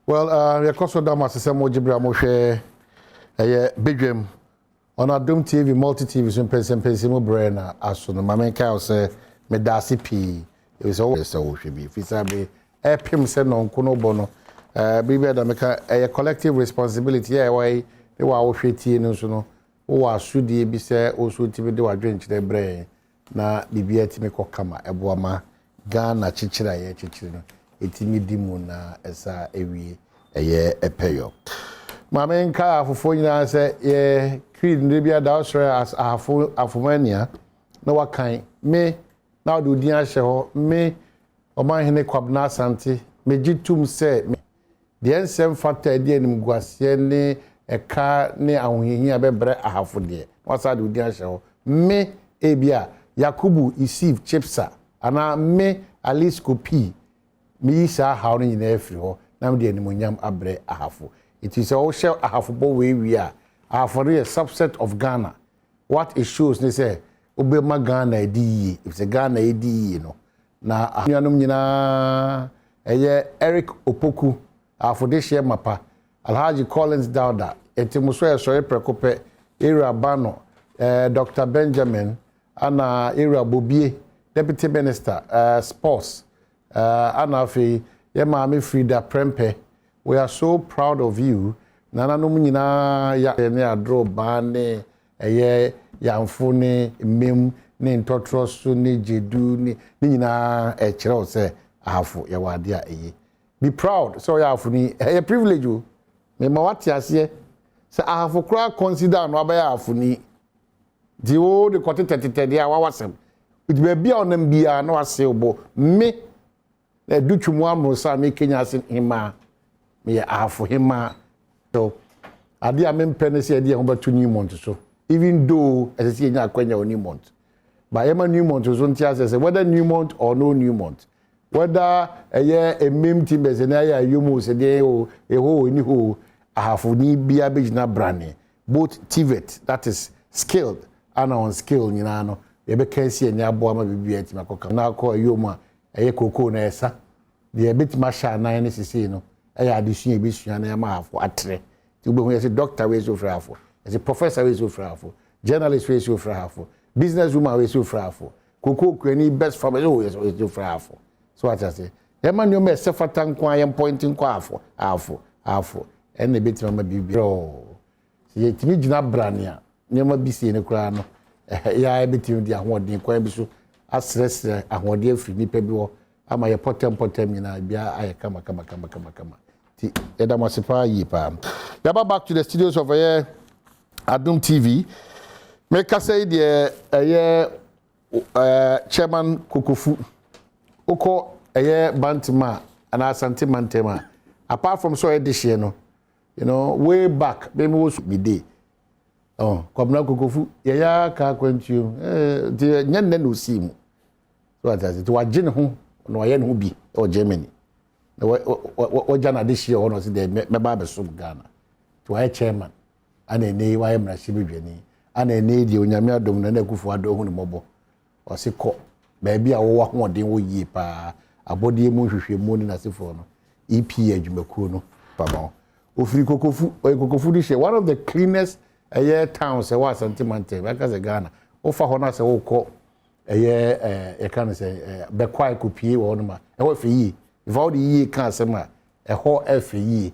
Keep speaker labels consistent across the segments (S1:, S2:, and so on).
S1: Well, your cost of Damas is a Mojibra Moshe, Badwam on Adom TV, multi TV, Mpensenpensemu brain, as soon as my main cow say, Medasi P. It was always so should be. If it's a Pim said no, Kuno Bono, be better make a collective responsibility. Yeah, why they were all shitty and so no, or should they be said, also to be do a drink their brain. Na bibia ti me kokama eboama Ghana chichira ye chichira etimi dimu na esa ewie eye epeyo mama nka afofo nyina se ye creed ne bia da osre as afomania na wakan me na odi odin ahye ho me Omanhene Kwabena Asante me gitum se de ensem factor de anim guase ne eka ne ahohihia bebre ahafo de wasa de odin ahye ho me ebia Yakubu receive chipsa ana me Alice Kopi me isa how ni na efiri ho na me de animonyam abre ahafo it is all share ahafo bo we a ahafo a subset of Ghana what it shows they say obema Ghana edi if the Ghana edi no na anuanom nyina Eric Opoku ahafo de share mapa Alhaji Collins Dauda etimuso esore prekope era bano Dr. Benjamin Ana Ira Bobie, Deputy Minister, Sports, Ana Fe, Yemami Frida Prempe. We are so proud of you. Nana Numina ya draw bane, Yamfune, Mim, Nin Totrosu, ni Jedu, ni Nina, Chero say, Ahafu, Yawadia, Be proud, so Yafuni, a privilege you. Me Mawatia say, Ahafu Kra consider Nabaya Afuni. The old the quarter 30 dia wasem it be bia onam bia na wase obo me na dutumu amrosa me Kenya sin hima me afo hima so ade a me mpene se ade ho batu new month so even though as say nya akwanya new month but ema new month so ntia say whether new month or no new month whether a mem team be na ya yumu se de o eho ni ho afo ni bia begina brane both TVET that is skilled and on skill nyina no e be kansi enya abo ama bibia ti makoka na akọ ayom a eye koko na esa de betima sha nan ne sisi no eye adesua e besua na ma afo atre ti ugbe hu ye se doctor we so frafo ye se professor we so frafo journalist we so frafo business woman we so frafo koko kwani best family we so frafo so what I say e ma no me se fatan kwa ye pointing kwa afo ene betima ma bibia ye timi gina brania Nema bisi ne kura no ya ebitim di ahode kwan bi so asresre ahode afri nipa bi wo ama ye potem nyina bia aye kama ti eda masipa yi pa ya back to the studios of Adom TV make us say the chairman Kokofu oko Bantima and Asante Mantema apart from so edition no you know way back maybe was be day oh, Kwabena Kokofu, ya ka kwentu de nyanne no simu. So that to wagene ho no ye no bi o Germany. O jana this year ono se de meba be so Ghana. To why chairman ana ene why mrashi bedwani. Ana ene de onyame adom na Akufo-Adjei hu ne mobo. O se ko ba bia wo ho den wo yie pa abode mu hwehwe mu ni na sefo no. EP adwumakuo no papa. Ofiri Kokofu di one of the cleanest towns was Asante like as a Ghana. Ofa hona se woko you can say be kwai kupie wo no ma e ho fe yi if all the yi kan se ma e ho fe yi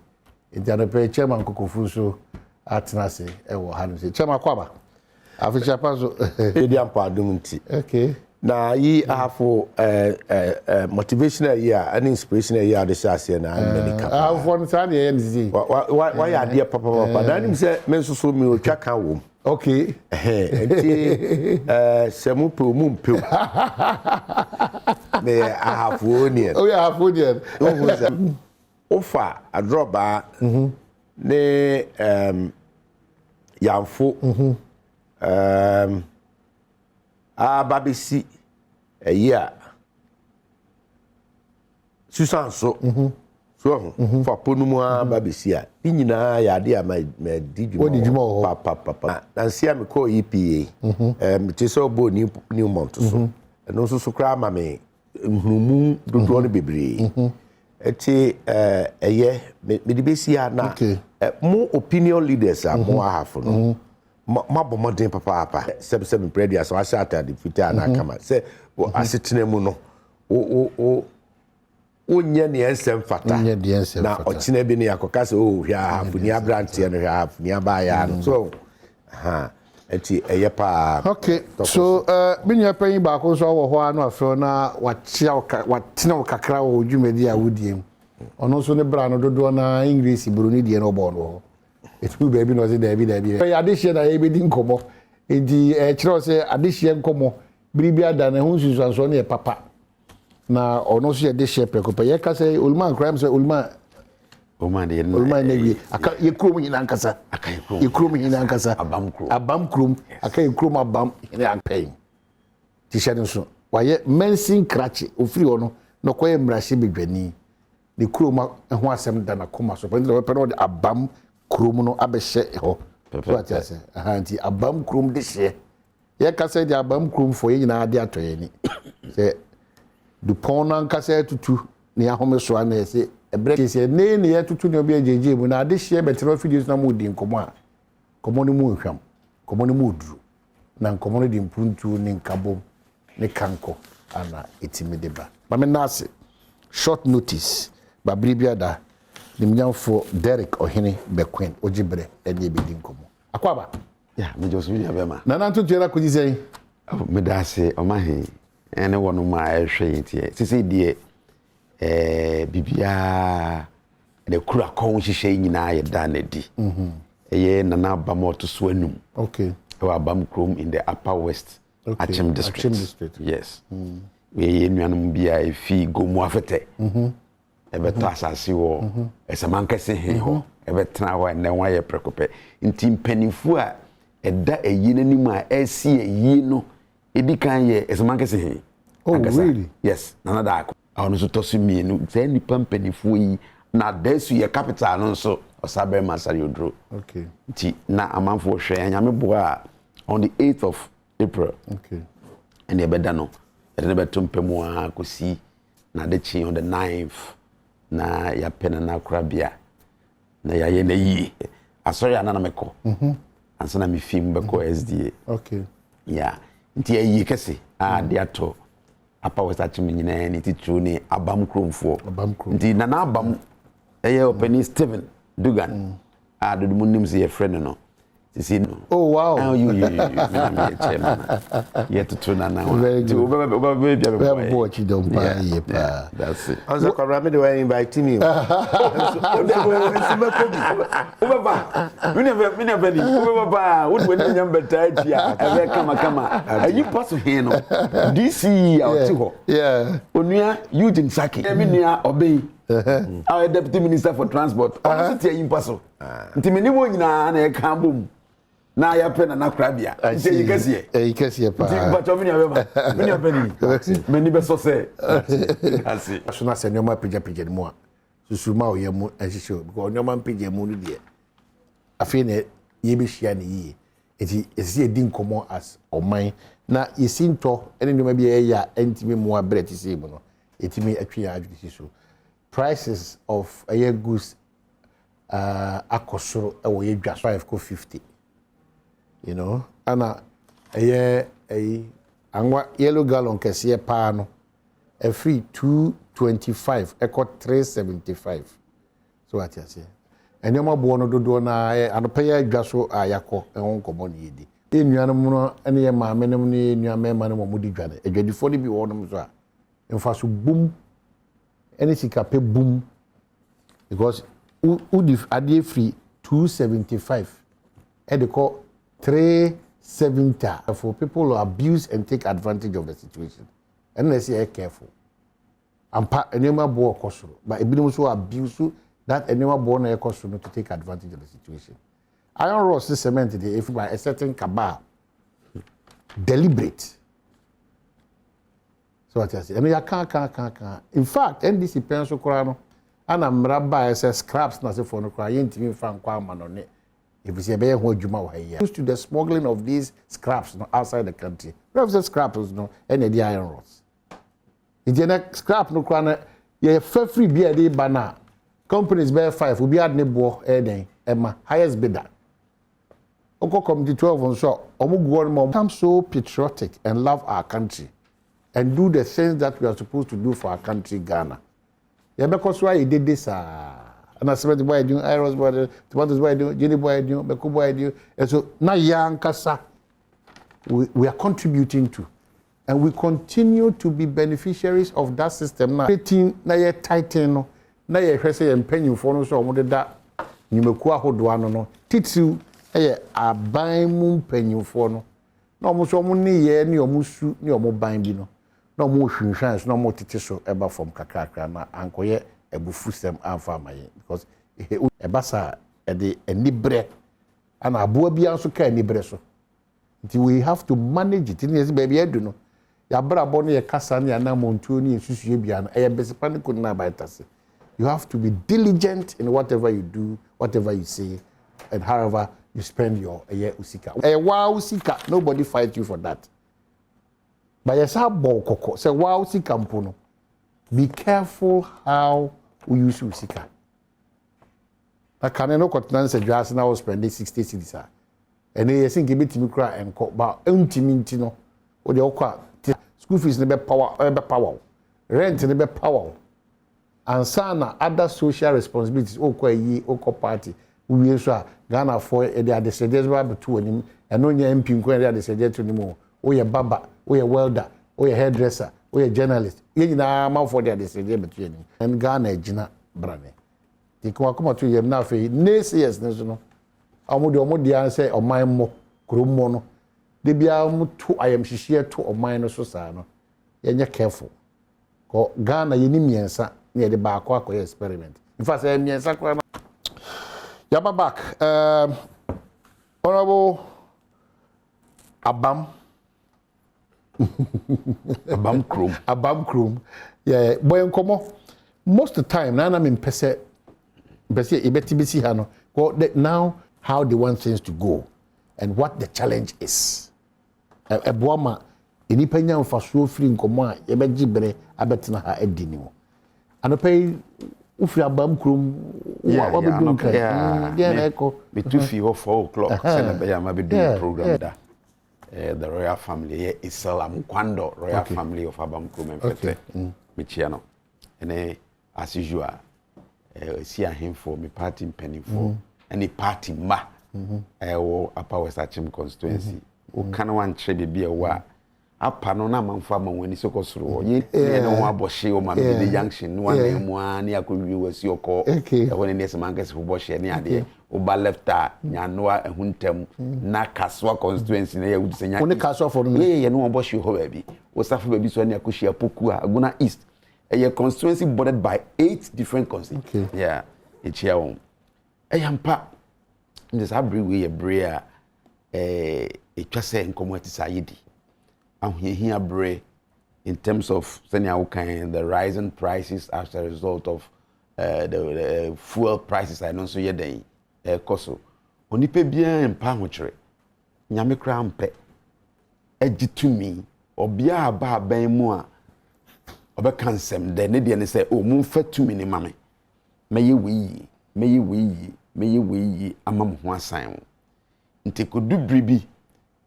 S1: the chairman Kokofu so atena se e wo ha no se chairman kwaba aficha pa so edi ampa adum nti okay na yi afo motivational year and inspirational year de say na America for nsa de NZ why ya de papa na nim say men so mi o twa kan wo okay enti semu pe mu mpe me afo ni oh ya afo ni ofa adroba ne yamfo babisi year Susan so so for ponumu babisi a nyina ya de a me didwuma papa na nsia me call EPA me te so bo new month so no so kra ma me hnumu dodo no bebre
S2: eti eye me de besi na mo opinion leaders are mo have no ma bomodin papa 77 predia so Asante the future na kama say asetena mu no onye ne ensem fata na ochina bi ne yakoka se hwa afuni abrante no hwa afuni abaya no so eti eye pa
S1: okay so binya pan ba ko so wo ho anu afro na watena kakra wo dwumedi a wodiem ono so ne bra no dodo na English buruni die no bo no etu baby no say dabi ya adehie na ye bedi nkomo edi kire se adehie nkomo biribi ada na hu susu so na papa na ono so ye dehie prekopa ye ka say ulman crime say ulman ne aka ye krom nyina nkasa ye krom nyina nkasa abam krom aka ye krom abam ne akpai t-shirt nso waye mensin krachi ofiri ono no koye mrahye bedwani ne krom ho asem da na koma so pende no de abam krom no abehye ho so atiase anti abam krom de hye ye kasa de abam krom fo ye nyina ade atoye ni se du pona nkasa tutu ne ahome so ana ese ebre se ne ye tutu ne obi ajeje mu na ade hye Petrol videos na mu di nkomo a komo ne mu hwam komo ne mu duru na komo ne di mpuntu ne nkabo ne kanko ana etimide ba mame nase short notice ba bribiada nimnyamfo Derek Ohene Bequin ojibre ede ebedi nkomo akwaba
S3: ya me josu ya bema
S1: na nanto tuera kujise
S3: me dase Omanhene ene wono ma ehwe yitie sisi die bibia de kura kon hihye nyina ye da na di eye nana bamoto so anum
S1: okay
S3: wa bam krom in the upper west Achim district yes we ye nuanum bia efi gomu afete ebeto asase wo esamankese he ho ebetena ho ene wa ye prekope nti mpanifu a eda eyi nanim a esi eyi no edikan ye esamankese he
S1: oh really
S3: yes nana da awon so tosu mienu se nipa mpanifu yi na desu ye capital no so osabe masari odro
S1: okay
S3: nti na amanfo hwe anyame boa on the 8th of April
S1: okay
S3: and the bedano and the tumpemu akosi na de chi on the 9th na ya pena na krabia na ya ye na yi asori ana na meko ansa na me film beko SDA
S1: okay
S3: yeah nti yi kese de ato apa westachi nyina ni titru ni abam kromfo nti na abam eye openi Steven Dugan do munim se ye friend no see no
S1: oh wow
S3: how you me chairman yet to na now to be
S1: watch don't buy yeah
S3: that's it
S2: I was like me they invite me
S3: we never ni ubaba would when nyam beta chia e kama ayi pass here no DC out ho
S1: yeah
S3: onua Eugene Saki me nua obey our deputy minister for transport honestly ayi pass ntimi ni wo nyina na e kan bom na ya pena na krabia nti
S1: yikese pa
S3: nti bacho me ni abani me ni be so say asi
S1: so na se nyoma pija mu a susuma o yemu ehihye because nyoma pija mu no de afi na ye be hia ne yi enti esi edi nkomo as oman na yesinto ene nyoma bi ya entimi mu abreti se mu no etimi atwe ya adwisi so prices of aye goods akosoro e wo ye dwa 550 you know ana aye anwa yellow gallon kese pa no a free 225 equal 375 so what you say and your bo no dodo na anopeya adwa so ayakọ ehon komo ne yedi enuanom no ene ye maamenom ne enuamema no modi dwane adwadifo ne bi wonom so a emfa so boom ene sika pe boom because udif ade free 275 e de call 370 for people who abuse and take advantage of the situation. And let's say careful. Ampa enema bo okosoro, but ebinom so abuse that enema bo na ekosoro to take advantage of the situation. Iron rod cement dey if by a certain cabal deliberate. So what I say, and you can. In fact, NDC penso kora no ana mraba say scraps na say for no kora yentimi fa nkwa manone. If you say be ho adwuma wa here used to the smuggling of these scraps no outside the country. What the scraps no any the iron rods. If the scrap no kwana ye fa free bia dey bana companies bear 5 will be ad ne bo den ema highest bidder oko committee 12 on so omugo become so patriotic and love our country and do the things that we are supposed to do for our country Ghana. Yeah, because why you did this and I said boy do Iros boy tomatoes boy do Jenny boy do Beku boy do and so na young kasa we are contributing to and we continue to be beneficiaries of that system now. Na ye tighten no na ye hwese ye mpanyimfo no so omode da nyimeku ahodo ano no titiu ye aban mu mpanyimfo no na omo so omo ne ye ne omo su ne omo ban bi no na omo hwinhwan so na omo tete so eba from kakrakra na ankoye ebufu sem amfa amaye because ebasa e de enibre ana aboa bia so ka enibre so until we have to manage it in yes baby edu no ya brabo no ye kasa ne na montuo ne susue bia no e besipa ne ko na baitase. You have to be diligent in whatever you do, whatever you say, and however you spend your usika. Wow usika, nobody fight you for that. But yes, koko. Say wow usika mpono. Be careful how we use usika. Na kaneno kotina se dwase na spend 60 cedis. And yes, think bit me cry and call ba untimi ntino. O de okwa school fees ne be power. Rent ne be power. And sana other social responsibilities oko party we so Ghana for e dey adesede ba betu onim eno nya MP nko e dey adesede to nim o ye baba o ye welder o ye hairdresser o ye journalist ye nyina man for dey adesede betu onim and Ghana ejina brane diko akoma to yem na fe yes ne so no omo de an say oman mo kromo no de bia mo to ayam hihie to oman no so saa no ye nya careful ko Ghana ye ni miensa near the back experiment. In fact, Yaba back. Honorable Abam. Abam Krum. Yeah, boy, come most of the time, now I'm in Pese, Ibetibisi Hano. Now, how they want things to go and what the challenge is. Badwam, independent for so free in Koma, Yabejibre, Abetina Edinimo. And pay if you are bam krum, what we do? Yeah,
S3: between 3 or 4 o'clock, Senator be doing program there. The royal family is Salam Kwando, royal family of Abam Krum and Pete, Michiano. And as usual, see him for me party penny for any party ma. Upper West Achim constituency. Who can one trade be a wa? Apa no na manfa ma wani soko soro ye no wa boshe o ma be junction no na mu ani akowi wasi oko e woni ne semanka se boshe ne ade o ba lefta nya no ahuntem na kaswa constituency na ya wudi senya
S1: oni kaswa for no
S3: ye no boshe ho ba bi o safa ba bi so ne akoshia poku aguna east a constituency bordered by 8 different constituencies yeah e chia won e yampa this abri we bre e twase nkomo atisayedi here in terms of the rising prices as a result of the fuel prices I know so ye den koso onipa bia empa hochre nyame kra mpe agitumi obia aba ban mu a obeka nsem de ne de ne se o mu fatumi ne mame meye weyi amam ho asan nte kodu bribi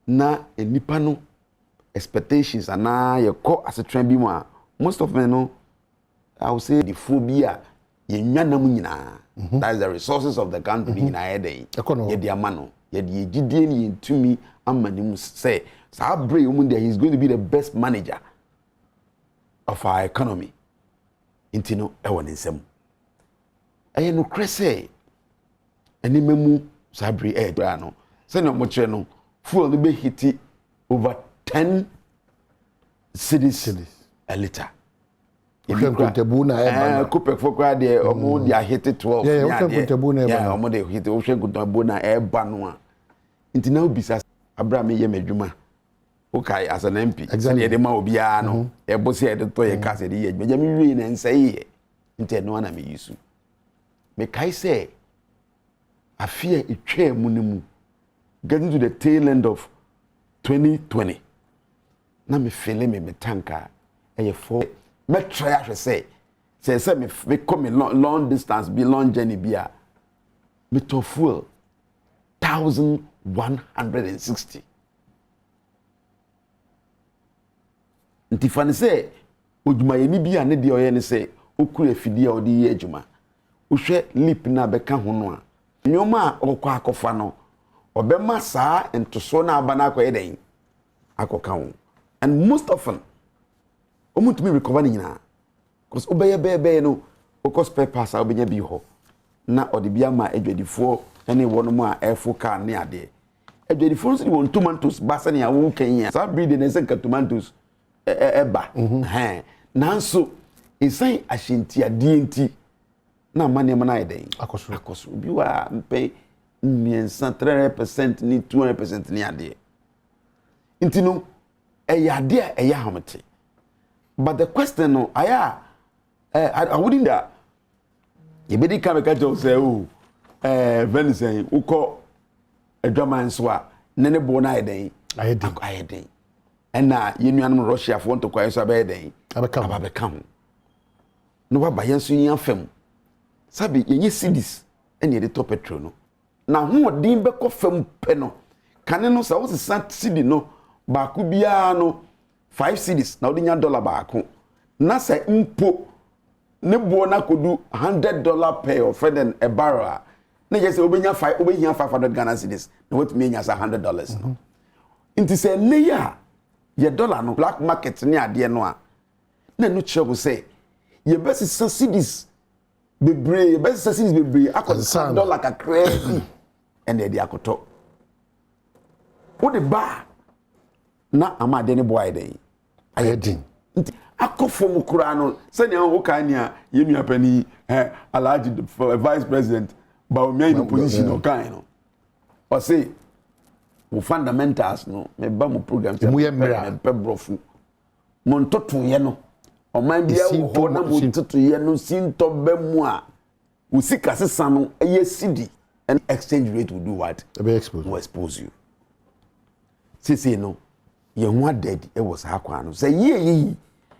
S3: na enipa no expectations and now you call as a trend be more. Most of them know I would say the phobia ye nyanam nyina. That is the resources of the country in our day. Ye dia mano. Ye di gidie ni to me amanim say Sabre there he's going to be the best manager of our economy. Intino ewon nsem. Aye no krese eni memu Sabre bra no. Say no mo kire no fuel no be hiti over 10 cedis a liter. If you COPEC for crowd there, omo they hit 12. Yeah, omo they hit Ocean Kutabuna air banwa. Inti now bisa Abraham ye medwuma. Okay, as an MP. Exactly. The ma obia no. E bosi e de to ye case de ye. Meja mi wi na nsai ye. Inti no na me yusu. Me kai say afia etwa mu ne mu. Getting to the tail end of 2020. Na me feel me tanka e for me try to say say me come long distance be long journey be a me to fuel 1160 nti fa ne say odwuma ye ni bi a ne de oye ne say okura fidi a odi ye adwuma wohwe lip na beka ho no a nyoma okwa akofa no obema saa entoso na aba na akoye den akoka ho and most often omutumi recover ni nyina because obeye no okos papers a obenya bi ho na odi bia ma adwadifo ene wono mu a efo car ne ade adwadifo nso won tomatoes basa ne a wo kan ya sa breed ne senka tomatoes eba nanso isan ashintia dienti na mane mana eden akoso bi wa mpe 300% ni 200% ni ade intino ade eya hamete but the question no I wouldn't that you be come catch us say Venice uko adwaman so a nene bo na eden ayeden and na yenuanum Russia for want to kwai so abeden abekam no wa bayenso yin afem sabi yenye cities ene de top petrol no na ho odin be ko fam pe no kane no sa wo se city no ba ku bia no 5 cities na odinya dollar ba ko na sa impo ne bo na kodu $100 per of then a barrel na je se obenya 500 Ghana cedis na what me nya sa $100 no inti se ne ya ye dollar no black market ne ade no a na no chebo say ye best cedis bebre best cedis bebre akọ dollar ka crazy and e de akoto wo de ba na amade ne boy den ayedin akofo kura no se ne ho kan nia yenu apani Alhaji vice president ba o me in position o kan no o say wo fundamentals no me ba mo program
S1: mu ye mera
S3: pe brofu mo ntoto ye no o man bia wo ho na mo ntoto ye no sinto ba mu a wo sika sesa no ye cedi and exchange rate will do what will expose you say no ye ho dead e was akwa no say ye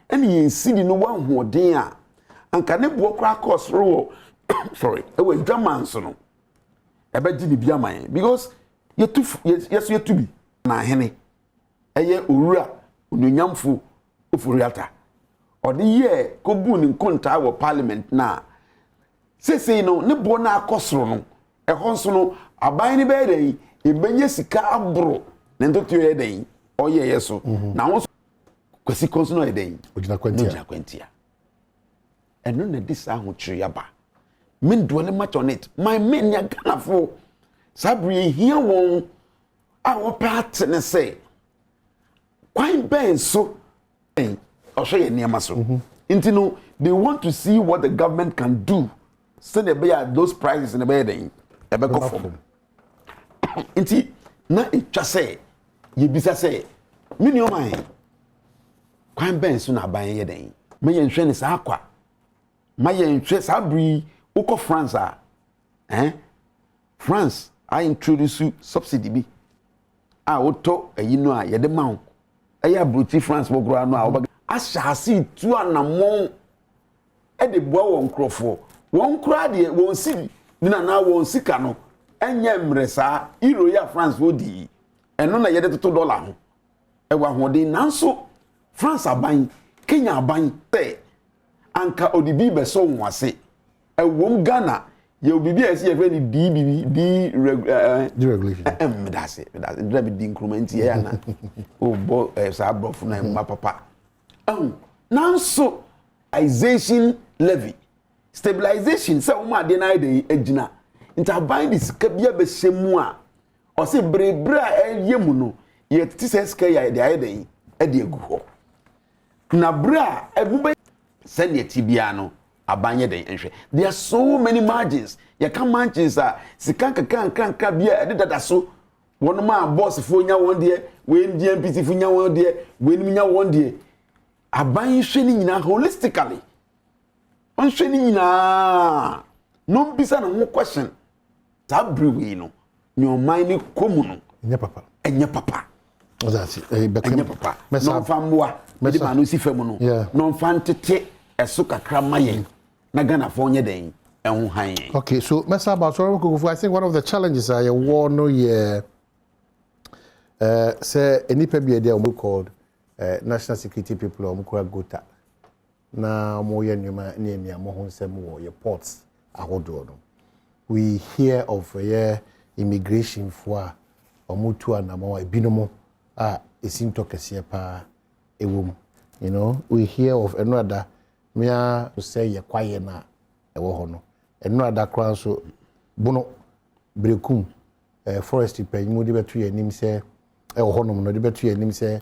S3: ene ye cedi no wan ho den a anka ne bo kra cost ro sorry e we dwaman so no e be gi bibia man because yes you to be na hene eye owura ononyamfo ofuriata odi ye ko bu ni nkonta wo parliament na say no ne bo na akosoro no e honso no aban ni be den e benye sika abro ne ntoto ye den oye yeso na ho kwesi konso no ye den
S1: ogina kwantia
S3: eno na dis ahụ chiri yaba men dwele much on it my men ya Ghana for sabri here won our part ne say kwai ben so osho ye niam so intino they want to see what the government can do so they be at those prices in the building e be go for inti na etwa say ye bisa say mini o man kwai ben so na ban ye den me ye nhwe ne sa akwa maye ntwe sabri uko France France I introduce subsidy bi oto ayino a ye de mawo eya bruti France bogro no a ashasi tu anamon e de boa won krofo won kra de won si ni na won sika no enye mresa euro ya France wodi eno na ye de $2 ho e wa hodin nanso France aban Kenya aban anka odibi be so nwase ewom Ghana ye obibi ese ye fe ni
S1: deregulation
S3: that's drive the increment here na bo sa brofu na ma papa now so stabilization levy stabilization say uma de na de agina nta bind this kabia be shemu a o se brebra yemu no ye ti se ska ya de ayede e de egu ho na bra ebube send your tibiano abanye den nhwe there are so many margins you can margins sikanka kan bia ededa so wono ma boss fo nya won de we NPC fo nya won de we nya won de abanye hwe ni nyina holistically on hwe ni nyina no bisa na ho question tabri we no your mind komu no enye papa
S1: that's it
S3: enye papa no famwa medi ma no si fam no no fantete eso kakra mayen na Ghana fo nye den ehun han.
S1: Okay, so Mr. Abasoro, I think one of the challenges are war no year say any people there called national security people or gota na mo ye nyuma ne mo ho nsem wo ye ports ahodo no. We hear of immigration for omutu anamo ebinomo esim to kese pa ewom. You know, we hear of another mea say ye kwaye na ewo ho no. Another crown so bono brekum forestry panyimu de betu ye nim se ewo ho no no de betu ye nim se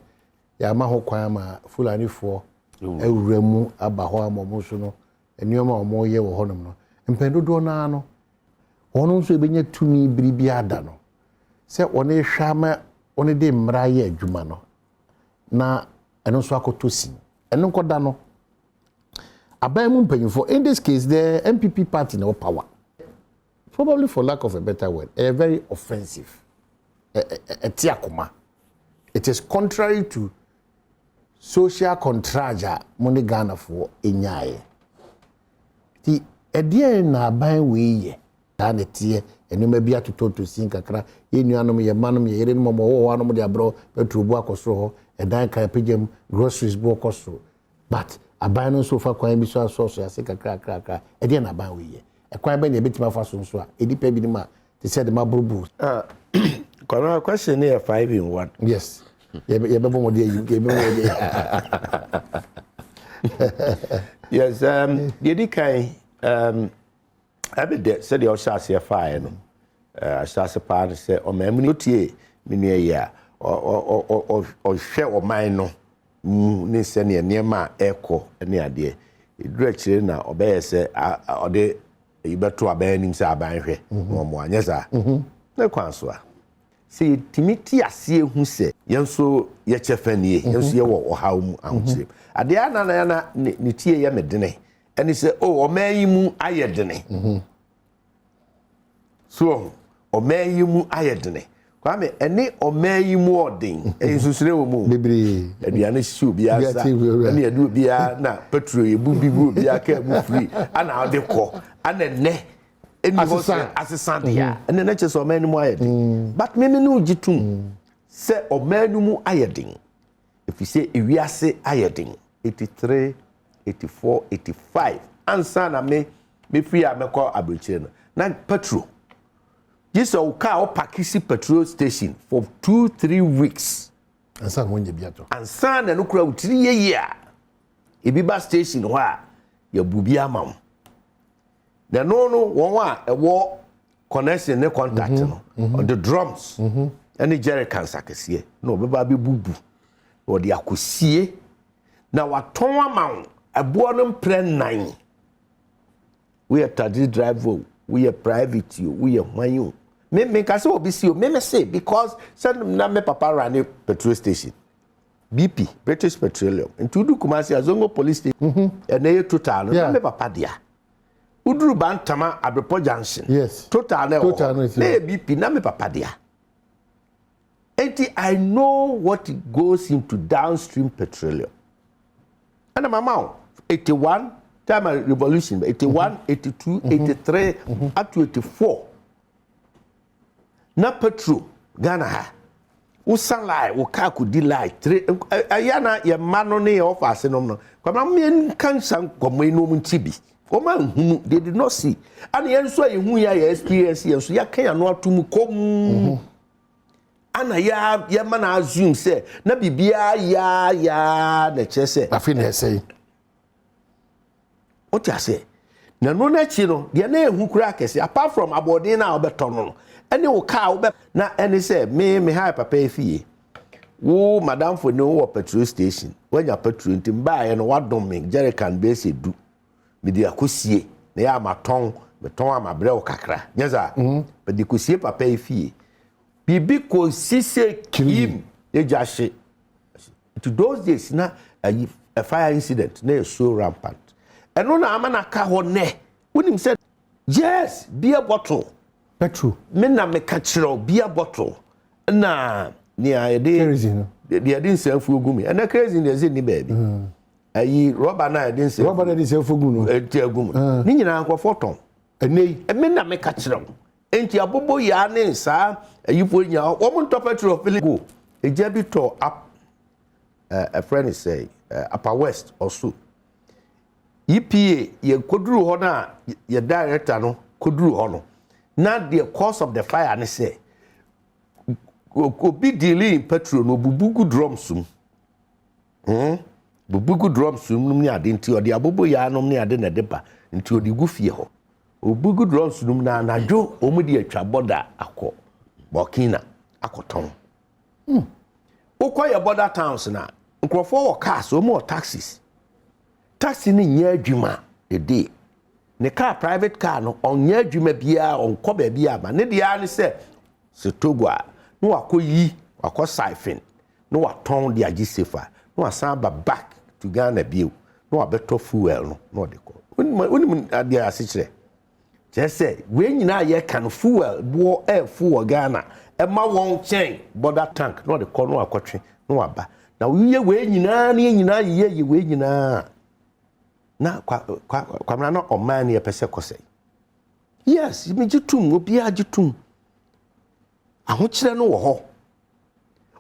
S1: ya ma ho kwan ma fulani fo ewuramu aba ho amomo so no enuoma omo ye wo ho no no mpendodo na no ono nso ebenya tumi biribi ada no se one hwama one de mmra ye adwuma no na eno so akotosi eno nkoda no abamu mpanyimfo in this case the MPP party no power, probably for lack of a better word, very offensive, tiakuma. It is contrary to social contraja money Ghana for inyaye. The idea na ban we ye dan etie enu mabia to sin kakra ye nuanom ye manom ye yere momo wo wanom de abro Petrol bu akosoro ho edan kan pegem groceries bu akosoro, but aban no so fa kwan bi so asoso ya se kakra idea na ban we ye e kwan ba na ebetima fa so nso a edipa bi ni ma te said ma burubu
S2: Kono question here 5 in 1.
S1: yes ye be bomo de
S2: Yes, the kind abede said the osase fire no asase pa say o ma mu tie menu ya o hwe o man no ni se ne niema eko ne ade edura kire na obeye se ode ibeto aban nim se aban hwe mo anyesa na kwanso a se timiti ase ehu se yenso ye chefanie yenso ye wo hawo mu ahukire ade ana na ne tie ye medene eni se o man yi mu ayedene so o man yi mu ayedene kwame eni o man yi mu odin ensusure wo mu
S1: bebre
S2: aduane hye obi asa eni adu obi na petrol ye bubibu obi aka mu free ana ode ko ana ne eni ho asesante ya eni na che so o man mu ayedin but me no gitum se o man mu ayedin if you say ewiase ayedin 83 84 85 ansa na me free ameko abrochire no na petrol this o car o pakisi petrol station for 2-3 weeks
S1: ansa wonye biato
S2: ansa na no kura utiri ye a ebiba station ho a ya bubi amam na no won a ewo connection ne contact no on the drums any jerrycans akese no beba be bubu o de akosie na waton amam abo no mpre 9 we are taxi driver we are private you we are man me can say obi see me say because send na me papa run a petrol station BP British Petroleum into du Kumasi Azongo police station and na total na me papa dia uduru bantama Abrepo junction
S1: yes
S2: total na BP na me papa dia I know what goes into downstream petroleum and mama 81 time of revolution 81 82 83 up to 84 na petrol Ghana ha wo sunlight wo car could delight 3 ayana ye mano ne office no kwama me kan san komo no mu tibi o ma hunu they did not see and yen so ye hu ya experience yen so ya kan ya no atum kom ana ya mana assume say na bibia ya na chese
S1: afi na say
S2: o tia say na no na chi no de na ehu kura kese apart from abodin na obeto no ene wo car wo na ene say me hi papa efie wo madam for no wo petrol station wanya petrol ntim ba ye no wadom me jerrycan be se du me de akosie na ya maton beton amabre wo kakra nyeza be de kosie papa efie bibi ko sise kim ejashe to those days na a fire incident na so rampant eno na amana ka ho ne wonim said yes beer bottle
S1: petrol
S2: me na me ka kiro beer bottle na ni ayede
S1: crazy no
S2: they didn't say fu gumi and crazy dey say ni baby ayi rubber na didn't say
S1: rubber na say fogu no
S2: enti agum ni nyina nkofo ton enei me na me ka kire wo enti abobo ya ne sa ayifo nya wo mo ntọ petrol go eja bi to up a friend is say upper west also EPA ye koduru ho na ye director no koduru ho no na the cause of the fire ne say obi dealing petrol no bubugu drums bubugu drums num ni ade nti odi abobo ya nom ni ade na depa nti odi gu fie ho obugu drums num na anajo omudi atwa border akọ Burkina akoton okoye border towns na nkrofo wo cars o mo taxis taxi ni nya adwuma ede ne car private car no onya adwuma bia onko ba bia ma ne dia ne se togwa no wakoyi wakọ siphon no waton dia gisefa no asamba back to Ghana bio no abeto fuel no de ko oni adia asichire je say we nyina ye kan fuel bo air fuel Ghana e ma won chain border tank no de ko no akotwe no aba na we nyina ne nyina ye we nyina na kwamna no Omanhene ye pese kose yes mi gitum obi agitum ahokyere no wo ho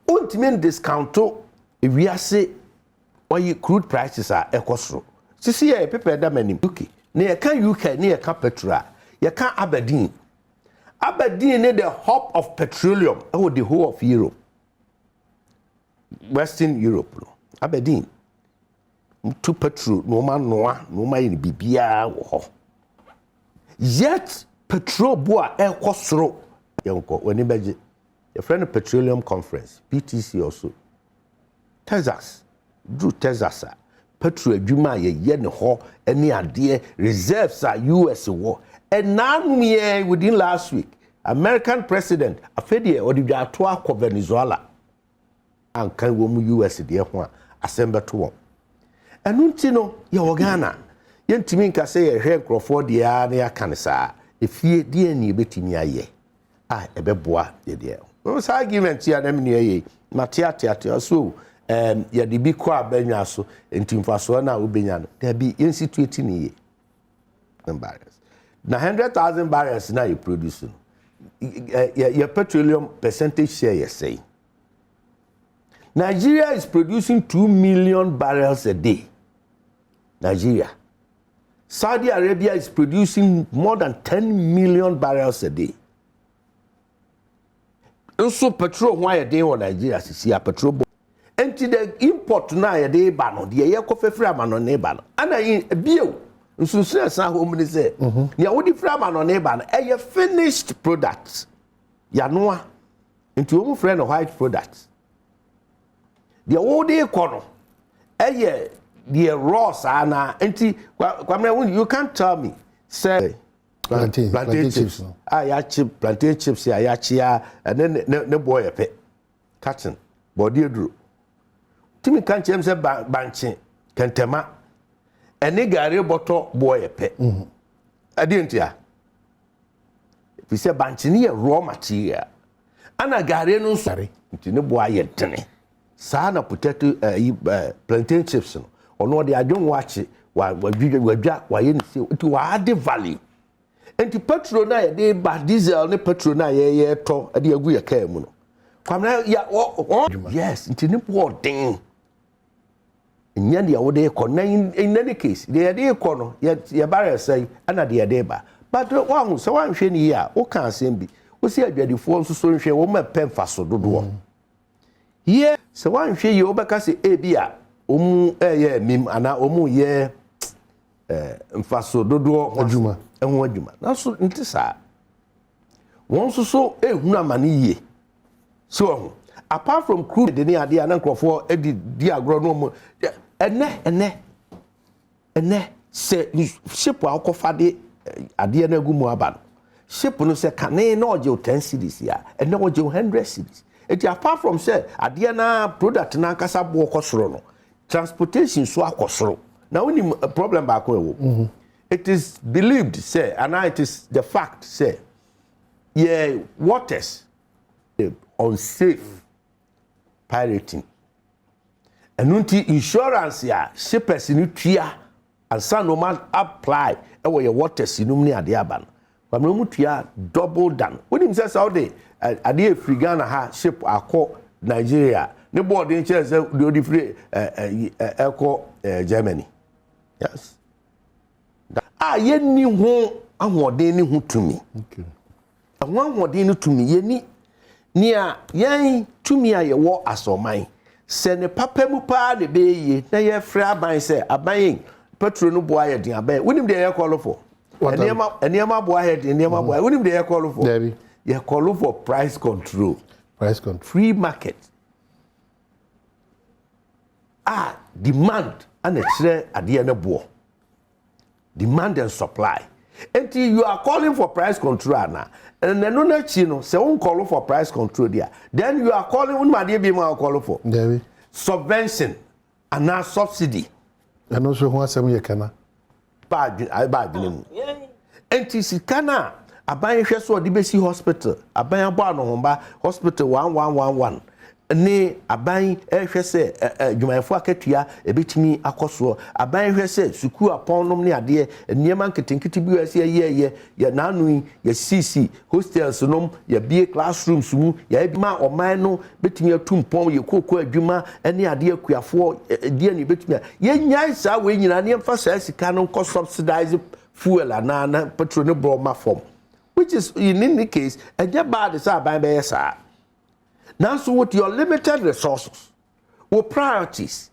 S2: ontime discounto ewiase oyi crude prices are ekosoro sisi ye pepe da manim UK ne ye kan UK ne ye kan Petrol ye kan Aberdeen ne the hub of petroleum the whole of Europe Western Europe no Aberdeen to petrol no ma yin bibia wo ho yet petrol boa ekosoro yenko woni beje your friend petroleum conference PTC also Texas drew Texas petrol adwuma ye ne ho ene ade reserves are US war and now within last week American president afedie odidwa ato akọ Venezuela anka wo mu US de ho asembe to wo enunti no ye Ghana ye ntimi nka se ye hwe nkrofo de ya na ya kanisa efie de ni betimi aye ebeboa ye de those arguments ya na me ye matiatia so ya de bi ko abanwa so ntimfaso na obenya no there be institute ni ye barrels na 100,000 barrels na you produce your petroleum percentage share you say Nigeria is producing 2 million barrels a day. Nigeria. Saudi Arabia is producing more than 10 million barrels a day. Also petrol why a day on Nigeria see a petrol and the import na a day ban the ye ko fefra man on neighbor ana bio nso san home ni say ya wo di fra man on neighbor e finished products ya noa into home friend of white products the old day kono the raw sana enti you can't tell me say plantain chips ya chip plantain chips ya chia and then ne boy pe cotton body edru timi kan chem say banche kentema ene gare boto boy pe adientia we say banche ni raw material ana gare no sare nti ne boy yedene sana potato plantain chips no ono de adwon wache wa ye nse ti wa add value enti petrol na ye de ba diesel ne petrol na ye to ade agu ye kaa mu no kwamna ya yes nti ne po den nya de wo de ko na in any case de de ko no ye bare say ana de de ba but wa hu se wa hwe ni ya wo kan asem bi wo si adwadifo nso so hwe wo ma pemfa so dodo ye se wa hwe ye obeka se ebia omu ye mim ana omu ye mfaso dodo adwuma ehun adwuma na so ntisa won so ehun amane ye so apart from crude de ni ade ana nkrofo di agro no mu ene se ship akofade ade na agumu aba ship no se kane na oje 10 cedis ya ene oje 100 cedis it apart from say ade na product na kasa bo okosoro no transportation so akosoro now when a problem back it is believed say and it is the fact say yeah waters unsafe pirating Enunti insurance ya shippers ni tua ansa no man apply e wo ye water sinum ni ade aba no kwamno mu tua double than wonim say Saudi ade afri Ghana ha ship akọ Nigeria ne board in chance de odi free ekọ Germany. Yes. Ye ni ho ahoden ni ho tumi.
S1: Okay.
S2: Ahoden ni tumi ye ni a yen tumi a ye wo asoman se ne papa mu pa de be ye na ye frɛ aban se aban petrol no boa ye din aban wonim de ye call for enema boa he enema boa wonim de ye call for ye call for price control free market demand and kire ade ne bo demand and supply until you are calling for price control ana and no na chi no say won call for price control there then you are calling won ma dey be ma call for subvention and now subsidy
S1: and also who asem ye kana
S2: bad mu until sikana aban hwe so de be si hospital aban abo anohomba hospital 1111 ne aban ehwe se dwumayefo akatua ebetimi akoso aban ehwe se suku aponnom ne ade niema nketenkete bi wase ye nanu ye cc hostels nom ye bie classrooms mu ye bima oman no betimi atumpon ye kokko adwuma ne ade akuafo de ne betimi ye nyai sa we nyina ne mfa sa sika no ko subsidize fuel na petrol ne broma form which is in any case bad sa aban be sa. Now, so with your limited resources, with priorities,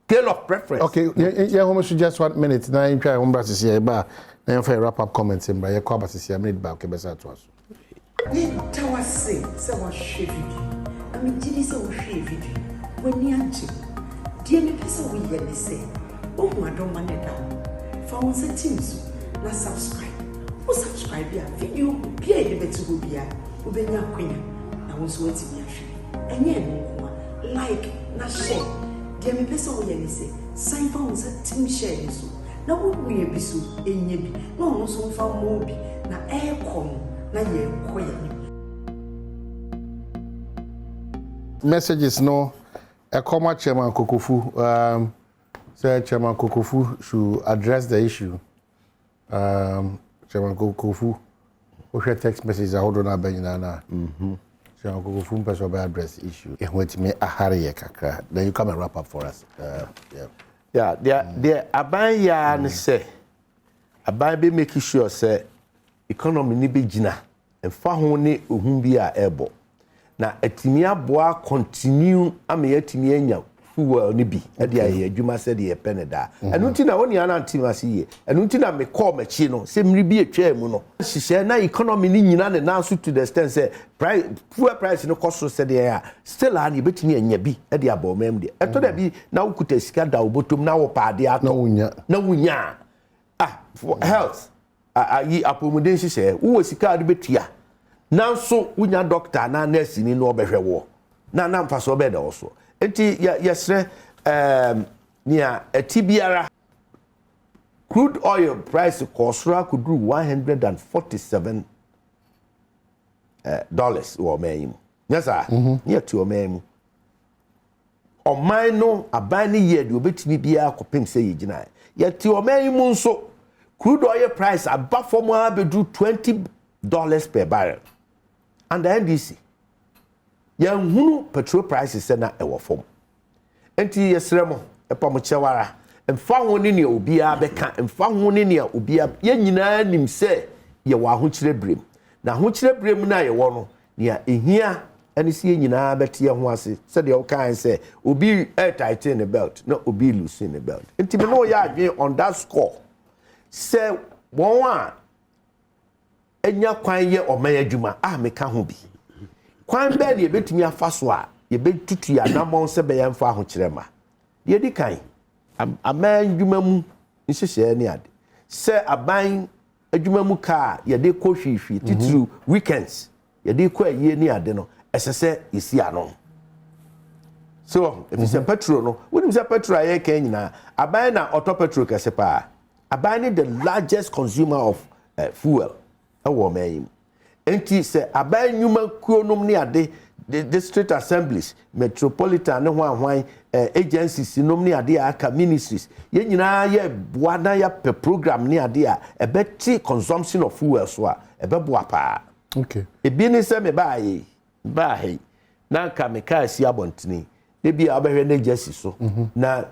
S2: scale of preference.
S1: Okay, yeah, almost just 1 minute. Now, I'm trying to see about now for wrap up comments in by your comments. See, I'm read back. Okay, better to us.
S4: Tell us, say, what shave it. I mean, did you say we shave it? When you are dear me, person we hear me say, oh, I don't want it down. For one teams, now subscribe. Who subscribe here? Video, peer, you better go here. Who be your queen? Also wait to me and yeah, like na share. Dear me person we say, sign for us team share so. Now we be so enye bi. No so fa mo bi na air come na ye koya.
S1: Messages no a comma Chairman Kokofu say Chairman Kokofu should address the issue. Chairman Kokofu who share text messages I hold on na Chairman Kokofu person address the issue. It went me a hurry kakra. Then you come and wrap up for us.
S2: The aban ya ne say aban be make sure say economy ni be gina emfa ho ne ohun bi a ebo na atimi aboa continue ame atimi anya fuel ni bi e de aye adwuma se de ye pene da enu nti na woni ana antima se ye enu nti na me call machi no se mri bi etwa mu no hihye na economy ni nyina ne na so to the extent say price fuel price no cost so se de ya still an ye betimi anya bi e de abomam de eto da bi na ukuta sika da obotom na wo paade ato na wunya for health yi apomuden hihye wo sika de betua nanso wunya doctor na nurse ni no obehwe wo na mfa so be da wo so enti yesre nia etibiara crude oil price kosra could do $147 or mayim yes sir near to mayim o man no aban ni ye de obetimi bia kopem say yigina yet o mayim nso crude oil price above from abedu $20 per barrel and the NDC yan hunu petrol prices na ewo fom enti yesremo epam chewara emfa ho ni ne obia beka emfa ho ni ne obia ye nyina nim se ye wa ho kire brem na ho kire brem na ye wo no ne ehia ene se ye nyina bete ye ho ase se de o kan se obi tighten the belt na obi loosen the belt enti me no ya adwen on that score se won a enya kwan ye omaya adwuma meka ho bi kwan be ne betumi afa so a ye betutu ya namon se be yemfa ahokirema ye di kan aman dwuma mu nhihye ne ade se aban adwuma mu ka ye de ko hwihwi titru weekends ye de ko aye ne ade no esese isi ano so if you petrol no when you petrol aye kan nyina aban na auto petrol kese pa aban ni the largest consumer of fuel ewo mayim enti se aban nyuma kuonom ne ade the district assemblies metropolitan ne ho ahwan agencies nom ne ade aka ministries ye nyina ye boa na ya pe program ne ade a ebeti consumption of fuel so a ebeboa pa.
S1: Okay.
S2: Ebi ni se me baahe na ka me ka si abontini de bia obehwe na agency so na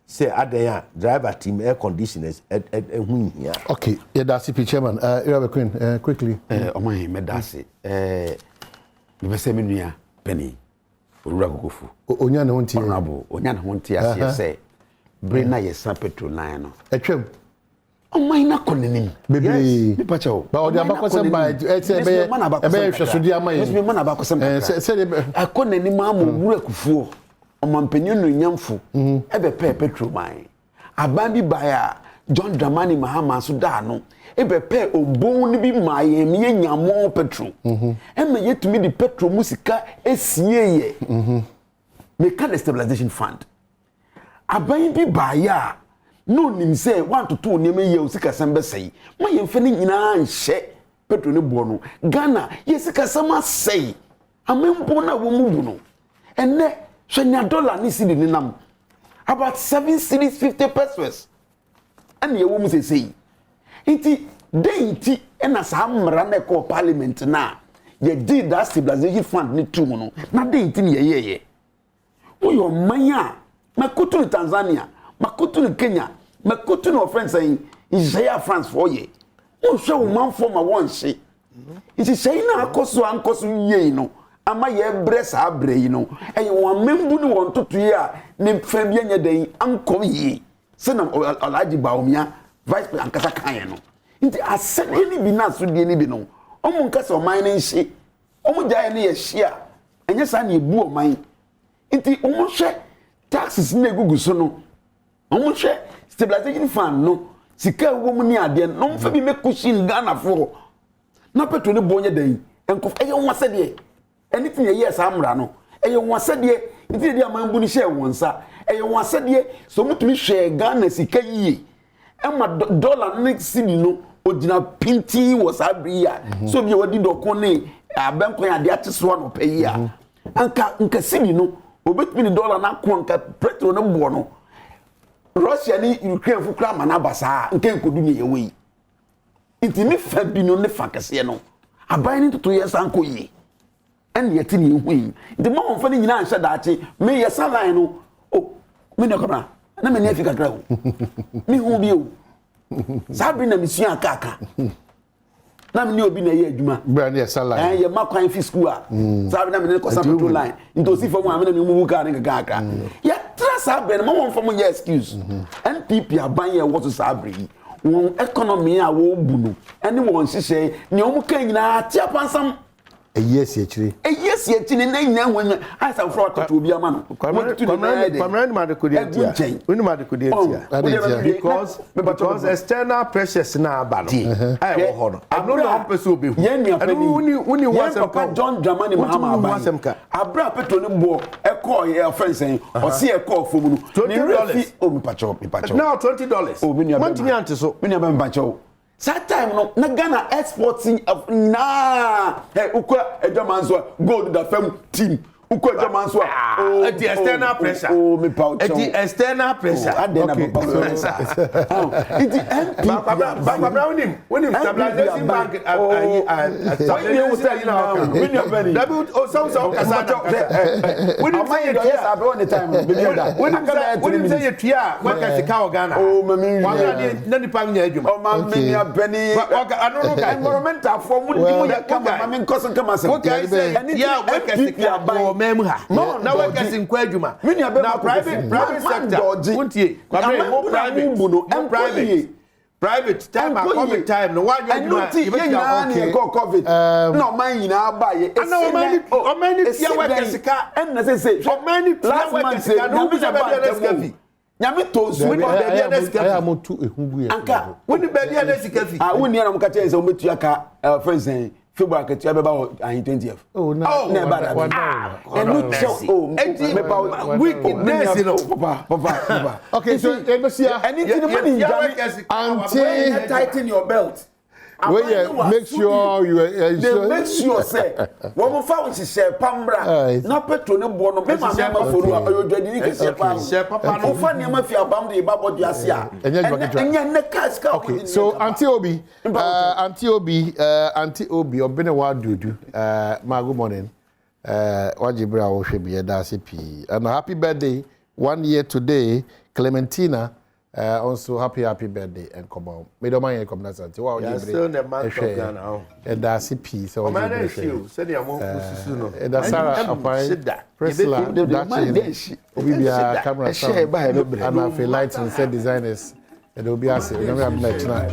S2: say adan driver team air conditioners ehun hia.
S1: Okay, yeah, that's the chairman. Irabe Queen, quickly.
S3: Omanhene medase. Me say me nua penny. Owura Gogofu.
S1: Onya ne honti.
S3: Honorable, onya ne honti ase say. Bring na yesa petrol line no.
S1: Etwem.
S3: Omanhene na konenim.
S1: Bebe.
S3: Me pacha o.
S1: Ba odi abakosem ba ebe hwesodi amaye.
S3: Me man abakosem.
S1: Say
S3: akonenim am Owura Kufuo. Omampenyu no nyamfo. Ebe petrol mine. Aban bi baya John Dramani Mahama so da no. Ebe obon ni bi maye me nyamo petrol. Ema yetumi di petrol musika esieye. Me ka the stabilization fund. Aban bi baya no nim say 1 to 2 neme ye usika sembe sei. Ma ye mfe ni nyina nhye petrol ne bo no. Ghana ye sika sama sei. Amempo na wo mu bu no. Enne hwenya dollar ni sidi ni nam. About 7 cedis 50 pesos. And ye wo mu sei. Inti denti ena sa mra na ko parliament na ye did that stabilization fund ni tu no na denti ni ye wo manya makutu ni Tanzania makutu ni Kenya makutu ni friends in Israel France for ye wo hwe wo manfo ma won hye iti sei na akoso ye no ama ye bre sa bre yi no e wo membu ni won totu ye a ne fa bia nya den anko yi se na Alhaji Baomia vice president ankasa kan no nti asene ni bi na so die ni bi no omu nkasa oman na nhye omu jaye ne ye hye enye sa na ebu oman nti omu hwe taxes na egugu so no omu hwe stabilization fund no sika wo mu ni ade no mfa bi mekushin Ghana for na petrol ne bonye dan enkof eye won asede anything ye yes amra no eye won asede nti de aman bu ni hye won sa eye won asede so mutumi hwe Ghana sika yiye ema dollar ne sini no odina pinti was abria so bi wadi doko ne abenko ya de ateso no peyi a anka sini no obetumi dollar na ko anka petrol no bo no Russia ni Ukraine fu kra mana basa nka nkodu ne yewe nti mi fa bi no ne fa kase no aban ni toto yes anko yi en yeti ne hu yi nti mo won fa ni nyina anhye daache me yes line no o me ne kona na me ne afika kra o mi hu bi o sabi na misua kaka na me ne obi na ye adwuma
S1: brand yes line
S2: ye makwan fi school a sabi na me ne ko sa petrol line nto si fo mo amena me mu ka ne kaka ya trasa ben mo won fo mo ye excuse NPP aban ye wo so sabri won economy a wo bu no ene won hihye ne o mu kan nyina tia pansam
S1: yes ye
S2: chiri na nyina won asa fro toto obi ama no kwamran ma de kodiatia uni ma de kodiatia because external pressures na aba no ai wo ho no abro na ampeso obi hu uni wasem ka John Dramani Mahama abra petrol ne bo e call your friends o se e call fo mu no $20 o mi pacho now $20 o mi ni abantini ante so mi ni abam pacho that time no na Ghana exporting na ukwa ejamanso gold da fam team ukwa ejamanso
S5: the external pressure
S2: me pouch
S5: the external pressure
S2: adena pressure it
S5: Kwabena when him stabilization bank you say you know when you very so kasana when you say yes abi on the time when you say you tia when can sika Ghana
S2: mami
S5: na nipa nya adwuma
S2: mami abani
S5: anoro ka
S2: environmental for mu ya kama mami nkoso kama se
S5: yeah when can sika mem ha na we can sin kwa adwuma na private sector wontie Kwabena private time and COVID time no one you
S2: go COVID no man nyina ba ye
S5: o many tia workers ka
S2: en na say
S5: last month say no be about
S2: nyame to so
S5: we be na sika
S1: I am to ehungu ye
S2: anka
S5: woni be dia na sika fi
S2: woni na mo ka tell say o metu aka friends February ka tia be ba 20th na ba da and no show me ba
S5: wickedness you know
S2: papa
S1: okay so ebesia
S2: anything money
S5: until
S2: tighten your belt
S1: make sure you
S5: they make sure say wo fa wo hihye pamra na Petrol ne bo no me ma foru ayodwadi ni kese papa no fa ne ma fi abam de ba bodu ase a enya ne kaska.
S1: Okay, so Auntie Obi obine wa dudu ma good morning wajibra wo hwe bi da ase pi and happy birthday 1 year today Clementina. Also happy birthday and come on. Me don't mind come na Asante. Wow, you
S2: still the man of Ghana.
S1: And that's a piece. So
S2: you said you want to
S1: and that's Sarah Apai. Priscilla, that's Obibia camera sound. And I feel lights and set designers. And will be asking. We don't have much now.